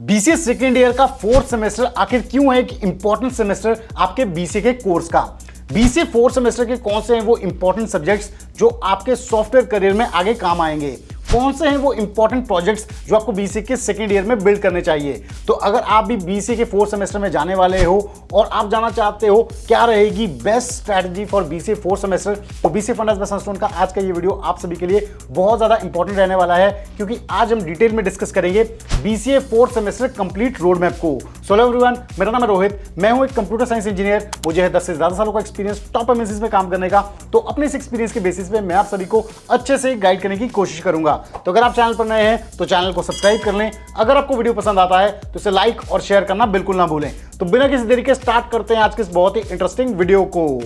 BCA second year का fourth semester आखिर क्यों है एक इंपॉर्टेंट सेमेस्टर आपके बीसीए के कोर्स का। बीसीए फोर्थ सेमेस्टर के कौन से हैं वो इंपॉर्टेंट सब्जेक्ट्स जो आपके सॉफ्टवेयर करियर में आगे काम आएंगे, कौन से हैं वो इंपॉर्टेंट प्रोजेक्ट्स जो आपको बीसीए के सेकेंड ईयर में बिल्ड करने चाहिए। तो अगर आप भी बीसीए के फोर्थ सेमेस्टर में जाने वाले हो और आप जानना चाहते हो क्या रहेगी best strategy for BCA fourth semester, तो बीसीए फंडास बाय सनस्टोन का आज का ये वीडियो आप सभी के लिए बहुत ज्यादा इंपॉर्टेंट रहने वाला है, क्योंकि आज हम डिटेल में डिस्कस करेंगे BCA fourth semester complete road map को। सो हेलो एवरीवन, मेरा नाम है रोहित, मैं हूं एक कंप्यूटर साइंस इंजीनियर। मुझे है 10 से ज्यादा सालों का एक्सपीरियंस टॉप एमएनसीज में काम करने का। तो अपने इस एक्सपीरियंस के बेसिस पे मैं आप सभी को अच्छे से गाइड करने की कोशिश करूंगा। तो अगर आप चैनल पर नए हैं तो चैनल को सब्सक्राइब कर लें। अगर आपको वीडियो पसंद आता है तो इसे लाइक और शेयर करना बिल्कुल ना भूलें। तो बिना किसी देरी के स्टार्ट करते हैं आज के इस बहुत ही इंटरेस्टिंग वीडियो को।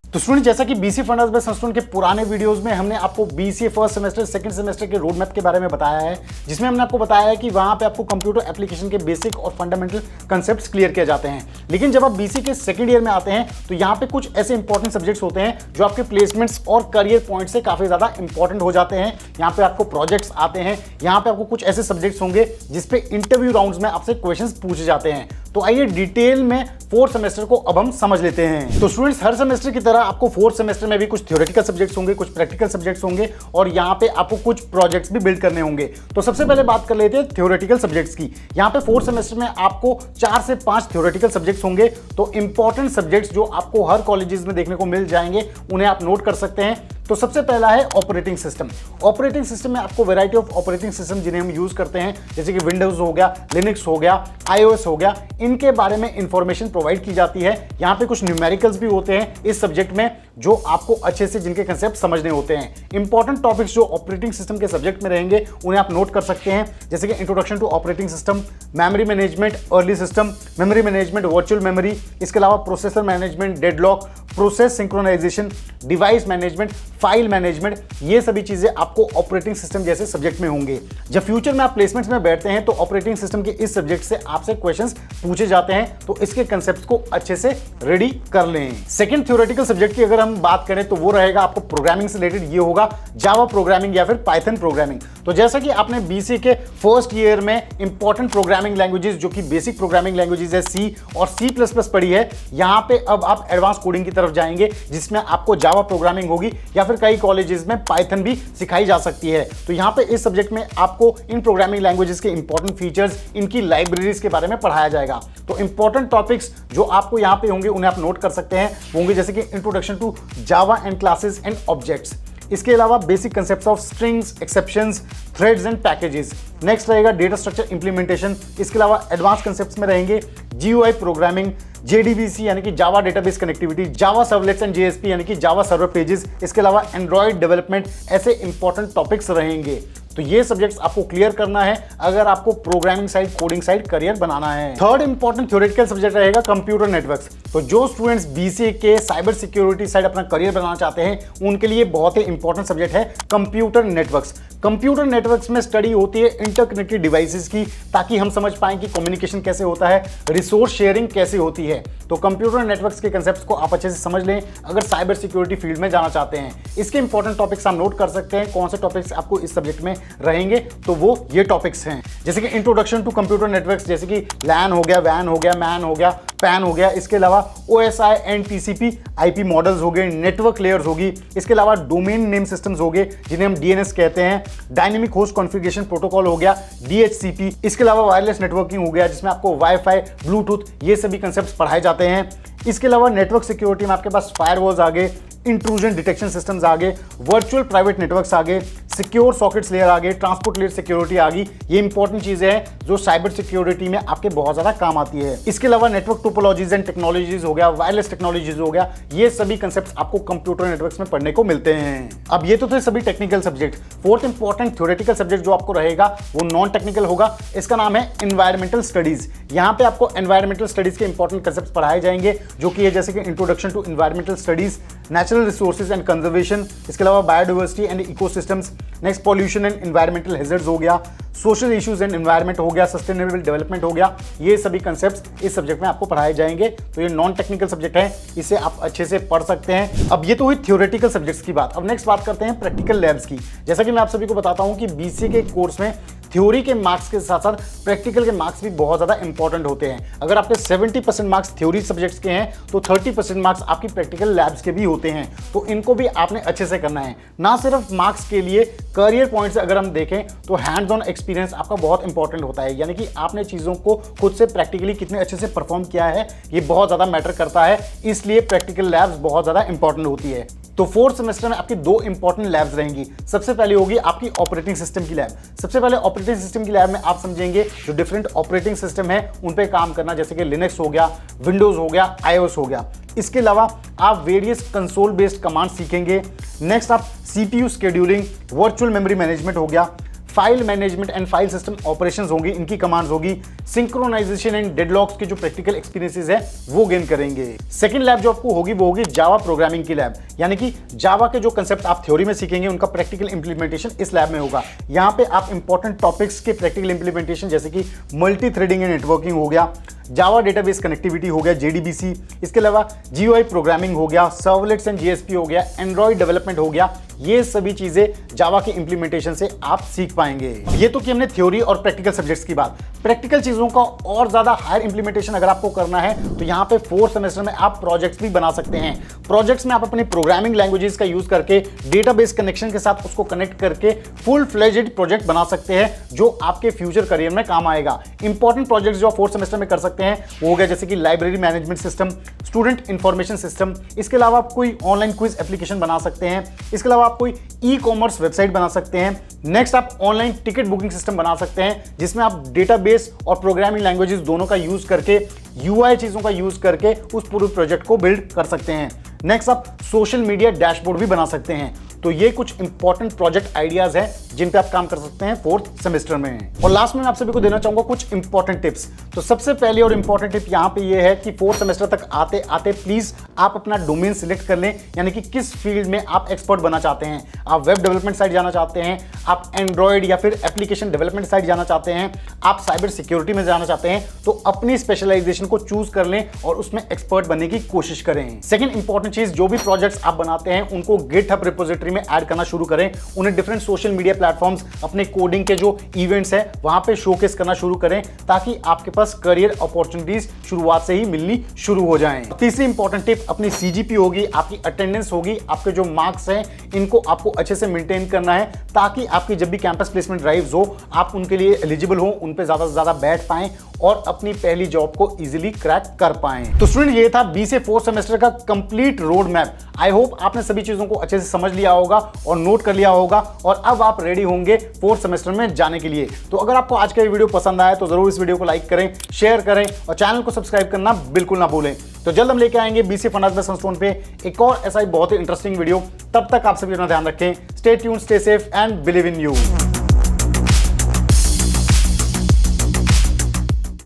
तो स्टूडेंट, जैसा कि बीसीए फंडास बाय सनस्टोन के पुराने वीडियोस में हमने आपको BCA first semester second semester के रोड मैप के बारे में बताया है, जिसमें हमने आपको बताया है कि वहां पे आपको कंप्यूटर एप्लीकेशन के बेसिक और फंडामेंटल कांसेप्ट्स क्लियर किए जाते हैं। लेकिन जब आप बीसीए के सेकंड ईयर में आते हैं तो यहाँ पे कुछ ऐसे इंपॉर्टेंट सब्जेक्ट्स होते हैं जो आपके प्लेसमेंट्स और करियर पॉइंट से काफी ज्यादा इंपॉर्टेंट हो जाते हैं। यहाँ पे आपको प्रोजेक्ट्स आते हैं, यहाँ पे आपको कुछ ऐसे सब्जेक्ट्स होंगे जिसपे इंटरव्यू राउंड्स में आपसे क्वेश्चंस पूछे जाते हैं। तो आइए डिटेल में फोर्थ सेमेस्टर को अब हम समझ लेते हैं। तो स्टूडेंट्स, हर सेमेस्टर की तरह आपको फोर्थ सेमेस्टर में भी कुछ थ्योरेटिकल सब्जेक्ट्स होंगे, कुछ प्रैक्टिकल सब्जेक्ट्स होंगे और यहाँ पे आपको कुछ प्रोजेक्ट्स भी बिल्ड करने होंगे। तो सबसे पहले बात कर लेते हैं थ्योरेटिकल सब्जेक्ट्स की। यहाँ पे फोर्थ सेमेस्टर में आपको 4 से 5 थ्योरेटिकल सब्जेक्ट्स होंगे। तो इंपॉर्टेंट सब्जेक्ट्स जो आपको हर कॉलेजेस में देखने को मिल जाएंगे उन्हें आप नोट कर सकते हैं। तो सबसे पहला है ऑपरेटिंग सिस्टम। ऑपरेटिंग सिस्टम में आपको वैरायटी ऑफ ऑपरेटिंग सिस्टम जिन्हें हम यूज करते हैं, जैसे कि विंडोज हो गया, लिनक्स हो गया, आईओएस हो गया, इनके बारे में इंफॉर्मेशन प्रोवाइड की जाती है। यहाँ पे कुछ न्यूमेरिकल्स भी होते हैं इस सब्जेक्ट में जो आपको अच्छे से जिनके कंसेप्ट समझने होते हैं। इंपॉर्टेंट टॉपिक्स जो ऑपरेटिंग सिस्टम के सब्जेक्ट में रहेंगे उन्हें आप नोट कर सकते हैं, जैसे कि introduction to operating system, memory management, early system, memory management, virtual memory, इसके अलावा processor management, deadlock, process synchronisation, device management, file management, ये सभी चीजें आपको ऑपरेटिंग सिस्टम जैसे सब्जेक्ट में होंगे। जब फ्यूचर में आप प्लेसमेंट्स में बैठते हैं तो ऑपरेटिंग सिस्टम के इस सब्जेक्ट से आपसे क्वेश्चंस पूछे जाते हैं, तो इसके कंसेप्ट्स को अच्छे से रेडी कर लें। सेकंड थ्योरेटिकल सब्जेक्ट की अगर हम बात करें तो वो रहेगा आपको प्रोग्रामिंग से रिलेटेड, ये होगा जावा प्रोग्रामिंग या फिर पाइथन प्रोग्रामिंग। तो जैसा कि आपने बीसीए के फर्स्ट ईयर में इंपॉर्टेंट प्रोग्रामिंग लैंग्वेजेस जो कि बेसिक प्रोग्रामिंग लैंग्वेजेस है सी और C++ पढ़ी है, यहाँ पे अब आप एडवांस कोडिंग की तरफ जाएंगे जिसमें आपको जावा प्रोग्रामिंग होगी या फिर कई कॉलेजेस में पाइथन भी सिखाई जा सकती है। तो यहाँ पे इस सब्जेक्ट में आपको इन प्रोग्रामिंग लैंग्वेजेस के इंपॉर्टेंट फीचर्स, इनकी लाइब्रेरीज के बारे में पढ़ाया जाएगा। तो इंपॉर्टेंट टॉपिक्स जो आपको यहाँ पे होंगे उन्हें आप नोट कर सकते हैं, होंगे जैसे कि introduction to Java and classes and objects, इसके अलावा basic concepts of strings, exceptions, threads and packages. Next रहेगा डेटा स्ट्रक्चर इंप्लीमेंटेशन। इसके अलावा एडवांस कंसेप्ट्स में रहेंगे GUI प्रोग्रामिंग, JDBC यानी कि जावा database connectivity, Java servlets and JSP यानी कि जावा सर्वर पेजेस, इसके अलावा एंड्रॉइड डेवलपमेंट, ऐसे इंपॉर्टेंट टॉपिक्स रहेंगे। तो ये सब्जेक्ट्स आपको क्लियर करना है अगर आपको programming side, coding side career बनाना है। थर्ड इंपॉर्टेंट थ्योरेटिकल सब्जेक्ट रहेगा कंप्यूटर नेटवर्क्स। तो जो स्टूडेंट्स बीसीए के साइबर सिक्योरिटी साइड अपना करियर बनाना चाहते हैं उनके लिए बहुत ही इंपॉर्टेंट सब्जेक्ट है कंप्यूटर नेटवर्क्स। कंप्यूटर नेटवर्क्स में स्टडी होती है इंटरकनेक्टेड डिवाइसेस की, ताकि हम समझ पाएं कि कम्युनिकेशन कैसे होता है, रिसोर्स शेयरिंग कैसे होती है। तो कंप्यूटर नेटवर्क्स के कंसेप्ट्स को आप अच्छे से समझ लें अगर साइबर सिक्योरिटी फील्ड में जाना चाहते हैं। इसके इंपॉर्टेंट टॉपिक्स आप नोट कर सकते हैं, कौन से टॉपिक्स आपको इस सब्जेक्ट में रहेंगे, तो वो ये टॉपिक्स हैं, जैसे कि इंट्रोडक्शन टू कंप्यूटर नेटवर्क्स, जैसे कि लैन हो गया, वैन हो गया, मैन हो गया, पैन हो गया। इसके अलावा OSI and TCP IP models हो गए, नेटवर्क लेयर्स होगी। इसके अलावा डोमेन नेम सिस्टम्स हो गए जिन्हें हम DNS कहते हैं, डायनेमिक होस्ट कॉन्फ़िगरेशन प्रोटोकॉल हो गया DHCP। इसके अलावा वायरलेस नेटवर्किंग हो गया जिसमें आपको वाईफाई, ब्लूटूथ, ये सभी कंसेप्ट्स पढ़ाए जाते हैं। इसके अलावा नेटवर्क सिक्योरिटी में आपके पास फायरवॉल्स आ गए, इंट्रूजन डिटेक्शन सिस्टम्स आ गए, वर्चुअल प्राइवेट नेटवर्क्स आ गए, सिक्योर सॉकेट्स लेयर आ गए, ट्रांसपोर्ट लेयर सिक्योरिटी आ गई। ये इंपॉर्टेंट चीजें हैं जो साइबर सिक्योरिटी में आपके बहुत ज्यादा काम आती है। इसके अलावा नेटवर्क टोपोलॉजीज एंड टेक्नोलॉजीज हो गया, वायरलेस टेक्नोलॉजीज हो गया, ये सभी कंसेप्ट्स आपको कंप्यूटर नेटवर्क्स में पढ़ने को मिलते हैं। अब ये तो थे सभी technical subject. Fourth important theoretical subject जो आपको रहेगा वो नॉन टेक्निकल होगा, इसका नाम है एनवायरमेंटल स्टडीज। यहाँ पे आपको एनवायरमेंटल स्टडीज के इंपॉर्टेंट कंसेप्ट पढ़ाए जाएंगे जो कि जैसे कि introduction to environmental studies, natural resources and conservation, इसके अलावा biodiversity and ecosystems, next pollution and environmental hazards हो गया, सोशल इश्यूज एंड एनवायरमेंट हो गया, सस्टेनेबल डेवलपमेंट हो गया, ये सभी कंसेप्ट्स इस सब्जेक्ट में आपको पढ़ाए जाएंगे। तो ये नॉन टेक्निकल सब्जेक्ट है, इसे आप अच्छे से पढ़ सकते हैं। अब ये तो हुई थ्योरेटिकल सब्जेक्ट्स की बात। अब नेक्स्ट बात करते हैं प्रैक्टिकल लैब्स की। जैसा कि मैं आप सभी को बताता हूं कि बीसीए के कोर्स में थ्योरी के मार्क्स के साथ साथ प्रैक्टिकल के मार्क्स भी बहुत ज़्यादा इंपॉर्टेंट होते हैं। अगर आपके 70% मार्क्स थ्योरी सब्जेक्ट्स के हैं तो 30% मार्क्स आपकी प्रैक्टिकल लैब्स के भी होते हैं। तो इनको भी आपने अच्छे से करना है। ना सिर्फ मार्क्स के लिए, करियर पॉइंट से अगर हम देखें तो हैंड्स ऑन एक्सपीरियंस आपका बहुत इंपॉर्टेंट होता है, यानी कि आपने चीज़ों को खुद से प्रैक्टिकली कितने अच्छे से परफॉर्म किया है, ये बहुत ज़्यादा मैटर करता है। इसलिए प्रैक्टिकल लैब्स बहुत ज़्यादा इंपॉर्टेंट होती है। तो फोर्थ सेमेस्टर में आपकी दो इंपॉर्टेंट लैब्स रहेंगी। सबसे पहले होगी आपकी ऑपरेटिंग सिस्टम की लैब। सबसे पहले ऑपरेटिंग सिस्टम की लैब में आप समझेंगे जो डिफरेंट ऑपरेटिंग सिस्टम है उन पे काम करना, जैसे कि लिनक्स हो गया, विंडोज हो गया, आईओएस हो गया। इसके अलावा आप वेरियस कंसोल बेस्ड कमांड सीखेंगे। नेक्स्ट आप CPU scheduling, virtual memory management हो गया, file management and file system operations होंगी, इनकी कमांड्स होगी, सिंक्रोनाइजेशन एंड डेडलॉक्स के जो प्रैक्टिकल एक्सपीरियंसेस है वो गेन करेंगे। सेकंड लैब जो आपको होगी वो होगी जावा प्रोग्रामिंग की लैब, यानी कि जावा के जो कंसेप्ट आप थ्योरी में सीखेंगे उनका प्रैक्टिकल इंप्लीमेंटेशन इस लैब में होगा। यहाँ पे आप इंपॉर्टेंट टॉपिक्स के प्रैक्टिकल इंप्लीमेंटेशन जैसे कि मल्टी थ्रेडिंग एंड नेटवर्किंग हो गया, जावा डेटाबेस कनेक्टिविटी हो गया जेडीबीसी, इसके अलावा जीयूआई प्रोग्रामिंग हो गया, सर्वलेट्स एंड जीएसपी हो गया, एंड्रॉइड डेवलपमेंट हो गया, ये सभी चीजें जावा के इंप्लीमेंटेशन से आप सीख पाएंगे। ये तो कि हमने थ्योरी और प्रैक्टिकल सब्जेक्ट्स की बात। प्रैक्टिकल चीजों का और ज्यादा हायर इंप्लीमेंटेशन अगर आपको करना है तो यहाँ पे फोर्थ सेमेस्टर में आप प्रोजेक्ट्स भी बना सकते हैं। प्रोजेक्ट्स में आप अपनी प्रोग्रामिंग लैंग्वेजेस का यूज करके डेटाबेस कनेक्शन के साथ उसको कनेक्ट करके फुल फ्लेज्ड प्रोजेक्ट बना सकते हैं जो आपके फ्यूचर करियर में काम आएगा। इंपॉर्टेंट प्रोजेक्ट्स जो फोर्थ सेमेस्टर में कर सकते हैं वो हो गया जैसे कि library management system, student information system, इसके अलावा आप कोई ऑनलाइन क्विज एप्लीकेशन बना सकते हैं, इसके अलावा आप कोई ई कॉमर्स वेबसाइट बना सकते हैं। नेक्स्ट आप ऑनलाइन टिकट बुकिंग सिस्टम बना सकते हैं जिसमें आप डेटाबेस और प्रोग्रामिंग लैंग्वेजेस दोनों का यूज करके, यूआई चीजों का यूज करके उस पूरे प्रोजेक्ट को बिल्ड कर सकते हैं। नेक्स्ट आप सोशल मीडिया डैशबोर्ड भी बना सकते हैं। तो ये कुछ इंपॉर्टेंट प्रोजेक्ट आइडियाज हैं जिन पे आप काम कर सकते हैं फोर्थ सेमेस्टर में। और लास्ट में मैं आप सभी को देना चाहूंगा कुछ इंपॉर्टेंट टिप्स। तो सबसे पहली और इंपॉर्टेंट टिप यहाँ पे ये है कि फोर्थ सेमेस्टर तक आते आते प्लीज आप अपना डोमेन सिलेक्ट कर लें, यानी कि किस फील्ड में आप एक्सपर्ट बनना चाहते हैं। आप वेब डेवलपमेंट साइड जाना चाहते हैं, आप एंड्रॉइड या फिर एप्लीकेशन डेवलपमेंट साइड जाना चाहते हैं, आप साइबर सिक्योरिटी में जाना चाहते हैं, तो अपनी स्पेशलाइजेशन को चूज कर लें और उसमें एक्सपर्ट बनने की कोशिश करें। सेकंड इंपॉर्टेंट चीज, जो भी प्रोजेक्ट्स आप बनाते हैं उनको गिटहब रिपोजिटरी में ऐड करना शुरू करें। उन्हें डिफरेंट सोशल मीडिया प्लेटफॉर्म्स, अपने कोडिंग के जो इवेंट्स हैं वहां पे शोकेस करना शुरू करें ताकि आपके पास करियर अपॉर्चुनिटीज शुरुआत से ही मिलनी शुरू हो जाएं। तीसरी इंपॉर्टेंट टिप, अपनी सीजीपी होगी, आपकी अटेंडेंस होगी, आपके जो मार्क्स हैं इनको आपको अच्छे से मेंटेन करना है ताकि आपकी जब भी कैंपस प्लेसमेंट ड्राइव्स हो आप उनके लिए एलिजिबल हो, उन पे ज्यादा से ज्यादा बैठ पाएं और अपनी पहली जॉब को इजीली क्रैक कर पाएं। तो स्टूडेंट, ये था बीसीए फोर्थ सेमेस्टर का complete road map. I hope आपने सभी चीजों को अच्छे से समझ लिया होगा और नोट कर लिया होगा और अब आप रेडी होंगे फोर्थ सेमेस्टर में जाने के लिए। तो अगर आपको आज का ये वीडियो पसंद आया तो जरूर इस वीडियो को लाइक करें, शेयर करें और चैनल को सब्सक्राइब करना बिल्कुल ना भूलें। तो जल्द हम लेके आएंगे बीसीए फंडास बेस सनस्टोन पे एक और ऐसा ही बहुत ही इंटरेस्टिंग वीडियो। तब तक आप सभी अपना ध्यान रखें। Stay tuned, stay safe and believe in you.